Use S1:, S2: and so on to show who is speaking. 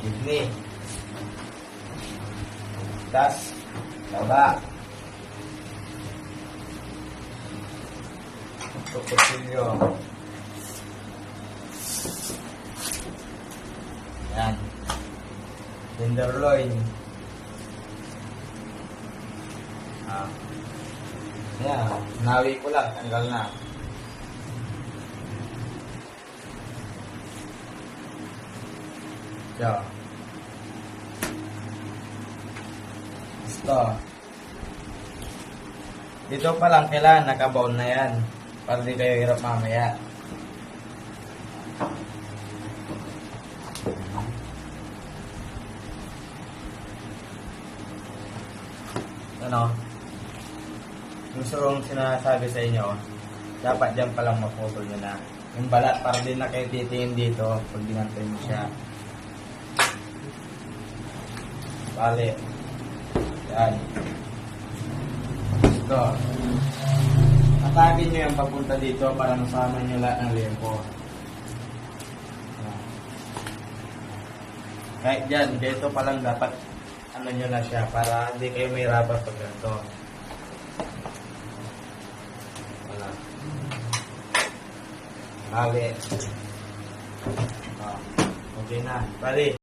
S1: Kidney. Tas, baba. Tukusilyo. Yan. Tenderloin. Yan. Nawi ko lang. Tanggal na. Yan. Gusto. Dito pa lang kailangan nakabaon na yan. Para di kayo hirap mamaya. Ano? Gusto kong sinasabi sa inyo, dapat dyan palang maputol nyo na. Yung balat, para din na kayo titingin dito pag dinantay mo siya. Bale. Yan. Ito. Atagin nyo yung papunta dito para masama nyo lahat ng limpo. Kahit dyan, dito pa lang dapat ano nyo na siya para hindi kayo may rabas pag ganito. Wala. Bale. Okay na. Bale.